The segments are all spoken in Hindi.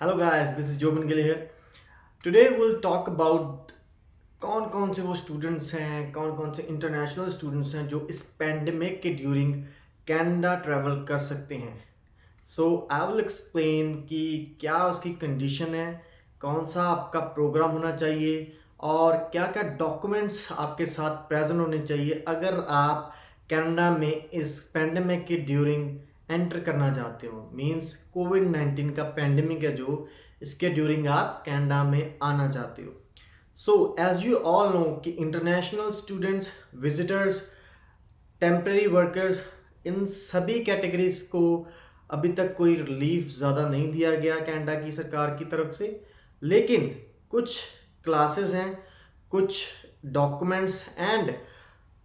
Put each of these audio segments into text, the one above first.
Hello guys, this is Jobin Gill here. Today will talk about कौन कौन से वो स्टूडेंट्स हैं, कौन कौन से इंटरनेशनल स्टूडेंट्स हैं जो इस पैंडमिक के ड्यूरिंग कनाडा ट्रैवल कर सकते हैं। सो आई विल एक्सप्लेन कि क्या उसकी कंडीशन है, कौन सा आपका प्रोग्राम होना चाहिए और क्या क्या डॉक्यूमेंट्स आपके साथ प्रेजेंट होने चाहिए अगर आप कनाडा में इस पैंडमिक के ड्यूरिंग एंटर करना चाहते हो। मींस कोविड 19 का पैंडमिक है जो इसके ड्यूरिंग आप कनाडा में आना चाहते हो। So as you all know कि international students, visitors, temporary workers, इन सभी कैटेगरीज को अभी तक कोई रिलीफ ज़्यादा नहीं दिया गया कनाडा की सरकार की तरफ से। लेकिन कुछ क्लासेस हैं, कुछ डॉक्यूमेंट्स एंड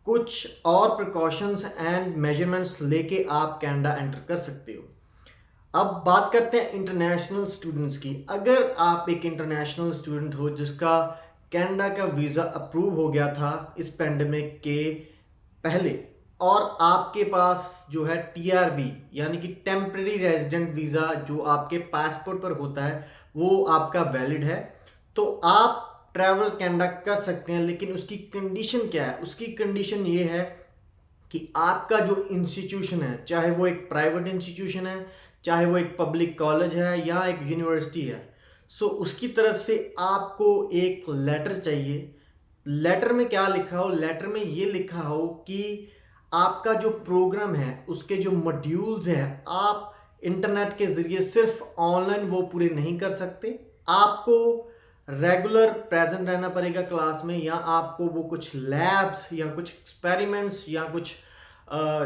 कुछ और प्रिकॉशंस एंड मेजरमेंट्स लेके आप कनाडा एंटर कर सकते हो। अब बात करते हैं इंटरनेशनल स्टूडेंट्स की। अगर आप एक इंटरनेशनल स्टूडेंट हो जिसका कनाडा का वीज़ा अप्रूव हो गया था इस पेंडेमिक के पहले और आपके पास जो है टीआरवी यानी कि टेम्परेरी रेजिडेंट वीज़ा जो आपके पासपोर्ट पर होता है वो आपका वैलिड है, तो आप ट्रैवल कनाडा कर सकते हैं। लेकिन उसकी कंडीशन क्या है? उसकी कंडीशन ये है कि आपका जो इंस्टीट्यूशन है, चाहे वो एक प्राइवेट इंस्टीट्यूशन है, चाहे वो एक पब्लिक कॉलेज है या एक यूनिवर्सिटी है, सो उसकी तरफ से आपको एक लेटर चाहिए। लेटर में क्या लिखा हो? लेटर में ये लिखा हो कि आपका जो प्रोग्राम है उसके जो मॉड्यूल्स हैं आप इंटरनेट के ज़रिए सिर्फ ऑनलाइन वो पूरे नहीं कर सकते। आपको रेगुलर प्रेजेंट रहना पड़ेगा क्लास में, या आपको वो कुछ लैब्स या कुछ एक्सपेरिमेंट्स या कुछ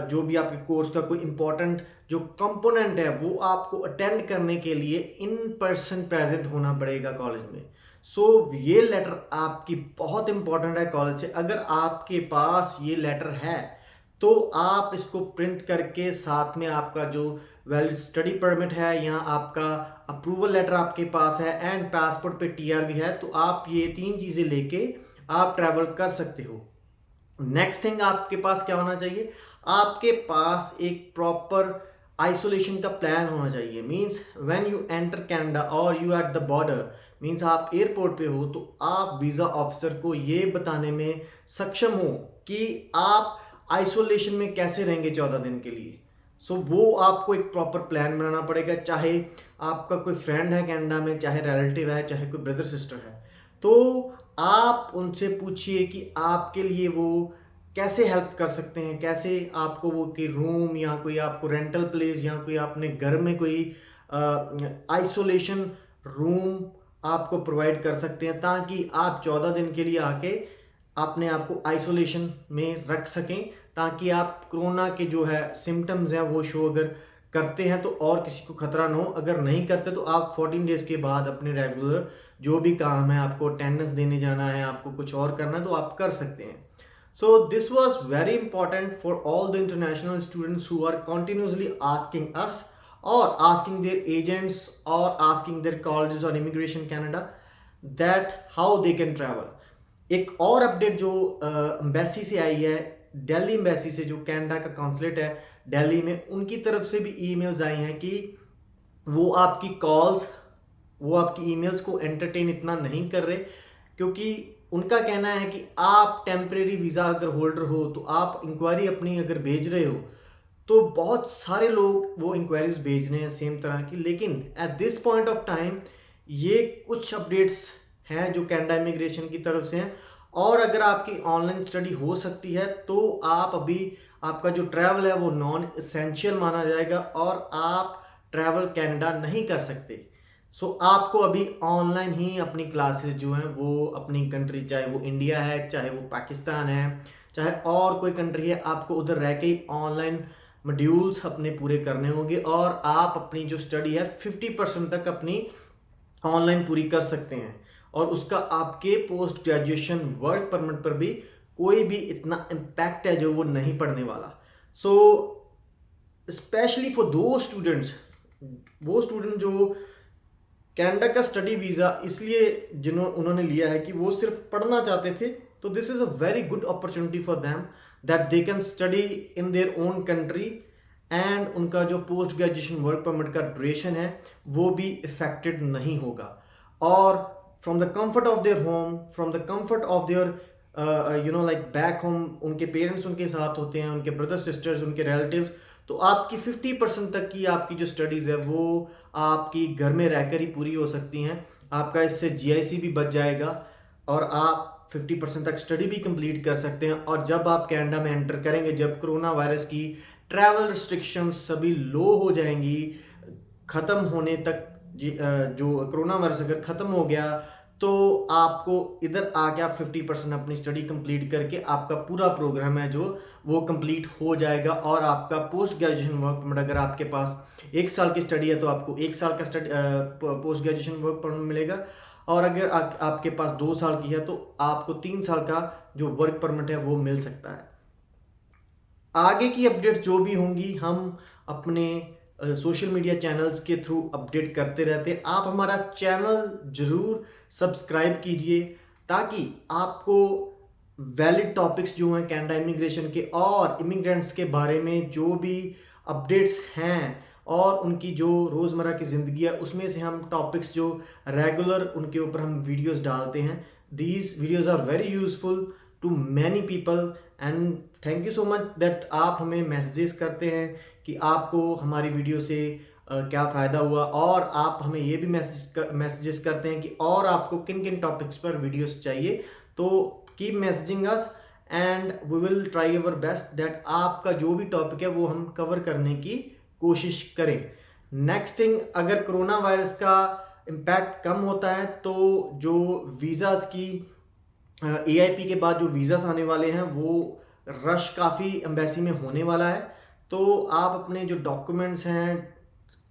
जो भी आपके कोर्स का कोई इंपॉर्टेंट जो कंपोनेंट है वो आपको अटेंड करने के लिए इन पर्सन प्रेजेंट होना पड़ेगा कॉलेज में। सो ये लेटर आपकी बहुत इंपॉर्टेंट है कॉलेज से। अगर आपके पास ये लेटर है तो आप इसको प्रिंट करके साथ में आपका जो वैलिड स्टडी परमिट है या आपका अप्रूवल लेटर आपके पास है एंड पासपोर्ट पे टीआरवी है, तो आप ये तीन चीज़ें लेके आप ट्रैवल कर सकते हो। नेक्स्ट थिंग आपके पास क्या होना चाहिए? आपके पास एक प्रॉपर आइसोलेशन का प्लान होना चाहिए। Means when you enter Canada और you at the border, means आप एयरपोर्ट पे हो, तो आप वीज़ा ऑफिसर को ये बताने में सक्षम हो कि आप आइसोलेशन में कैसे रहेंगे 14 दिन के लिए। सो वो आपको एक प्रॉपर प्लान बनाना पड़ेगा। चाहे आपका कोई फ्रेंड है कनाडा में, चाहे रिलेटिव है, चाहे कोई ब्रदर सिस्टर है, तो आप उनसे पूछिए कि आपके लिए वो कैसे हेल्प कर सकते हैं, कैसे आपको वो कि रूम या कोई आपको रेंटल प्लेस या कोई अपने घर में कोई आइसोलेशन रूम आपको प्रोवाइड कर सकते हैं, ताकि आप 14 दिन के लिए आके अपने आप को आइसोलेशन में रख सकें, ताकि आप कोरोना के जो है सिम्टम्स हैं वो शो अगर करते हैं तो और किसी को खतरा ना हो। अगर नहीं करते तो आप 14 डेज के बाद अपने रेगुलर जो भी काम है, आपको अटेंडेंस देने जाना है, आपको कुछ और करना है, तो आप कर सकते हैं। So this was very important for all the international students who are continuously asking us or asking their agents or asking their colleges or Immigration Canada that how they can travel. एक और अपडेट जो एम्बेसी से आई है, दिल्ली एम्बेसी से, जो कनाडा का कॉन्सुलेट है दिल्ली में, उनकी तरफ से भी ईमेल्स आई हैं कि वो आपकी कॉल्स, वो आपकी ईमेल्स को एंटरटेन इतना नहीं कर रहे, क्योंकि उनका कहना है कि आप टेम्परेरी वीज़ा अगर होल्डर हो तो आप इंक्वायरी अपनी अगर भेज रहे हो तो बहुत सारे लोग वो इंक्वायरीज भेज रहे हैं सेम तरह की। लेकिन at this point of time ये कुछ अपडेट्स हैं जो कनाडा इमिग्रेशन की तरफ से हैं, और अगर आपकी ऑनलाइन स्टडी हो सकती है तो आप अभी आपका जो ट्रैवल है वो नॉन एसेंशियल माना जाएगा और आप ट्रैवल कनाडा नहीं कर सकते। सो आपको अभी ऑनलाइन ही अपनी क्लासेस जो हैं वो अपनी कंट्री, चाहे वो इंडिया है, चाहे वो पाकिस्तान है, चाहे और कोई कंट्री है, आपको उधर रह के ही ऑनलाइन मॉड्यूल्स अपने पूरे करने होंगे और आप अपनी जो स्टडी है 50% तक अपनी ऑनलाइन पूरी कर सकते हैं, और उसका आपके पोस्ट ग्रेजुएशन वर्क परमिट पर भी कोई भी इतना इम्पैक्ट है जो वो नहीं पड़ने वाला। सो स्पेशली फॉर दो स्टूडेंट्स, वो स्टूडेंट जो कनाडा का स्टडी वीज़ा इसलिए उन्होंने लिया है कि वो सिर्फ पढ़ना चाहते थे, तो this is a very good opportunity for them that they can study in their own country and उनका जो पोस्ट ग्रेजुएशन वर्क परमिट का ड्यूरेशन है वो भी इफेक्टेड नहीं होगा। और from the comfort of their home, from the comfort of their like back home, उनके पेरेंट्स उनके साथ होते हैं, उनके ब्रदर सिस्टर्स, उनके रिलेटिव्स, तो आपकी 50% तक की आपकी जो स्टडीज़ है वो आपकी घर में रहकर ही पूरी हो सकती हैं। आपका इससे जीआईसी भी बच जाएगा और आप 50% तक स्टडी भी कंप्लीट कर सकते हैं। और जब आप कनाडा में एंटर करेंगे, जब कोरोना वायरस की ट्रैवल रिस्ट्रिक्शंस सभी लो हो जाएंगी, ख़त्म होने तक, जो कोरोना वायरस अगर ख़त्म हो गया तो आपको इधर आके आप 50% अपनी स्टडी कंप्लीट करके आपका पूरा प्रोग्राम है जो वो कंप्लीट हो जाएगा। और आपका पोस्ट ग्रेजुएशन वर्क परमिट, अगर आपके पास 1 साल की स्टडी है तो आपको 1 साल का study post graduation work permit मिलेगा। और अगर आपके पास 2 साल की है तो आपको 3 साल का जो वर्क परमिट है वो मिल सकता है। आगे की अपडेट्स जो भी होंगी हम अपने सोशल मीडिया चैनल्स के थ्रू अपडेट करते रहते हैं। आप हमारा चैनल ज़रूर सब्सक्राइब कीजिए ताकि आपको वैलिड टॉपिक्स जो हैं कनाडा इमिग्रेशन के और इमिग्रेंट्स के बारे में जो भी अपडेट्स हैं और उनकी जो रोज़मर्रा की ज़िंदगी है उसमें से हम टॉपिक्स जो रेगुलर उनके ऊपर हम वीडियोस डालते हैं। These videos are very useful to many people and thank you so much that आप हमें मैसेजेस करते हैं कि आपको हमारी वीडियो से क्या फ़ायदा हुआ, और आप हमें ये भी मैसेजेस करते हैं कि और आपको किन किन टॉपिक्स पर वीडियोस चाहिए। तो keep messaging us and we will try our best that आपका जो भी टॉपिक है वो हम कवर करने की कोशिश करें। नेक्स्ट थिंग, अगर कोरोना वायरस का इम्पैक्ट कम होता है तो जो वीज़ास की एआईपी के बाद जो वीज़ास आने वाले हैं वो रश काफ़ी एम्बेसी में होने वाला है। तो आप अपने जो डॉक्यूमेंट्स हैं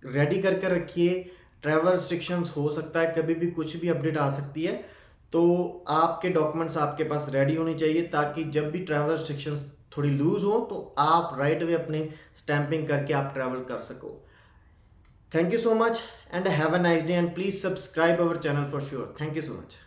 रेडी करके रखिए। ट्रैवल रिस्ट्रिक्शंस हो सकता है, कभी भी कुछ भी अपडेट आ सकती है, तो आपके डॉक्यूमेंट्स आपके पास रेडी होने चाहिए ताकि जब भी ट्रैवल रिस्ट्रिक्शंस थोड़ी लूज हो तो आप राइट वे अपने स्टैंपिंग करके आप ट्रैवल कर सको। Thank you so much and have a nice day and please subscribe our channel for sure. Thank you so much.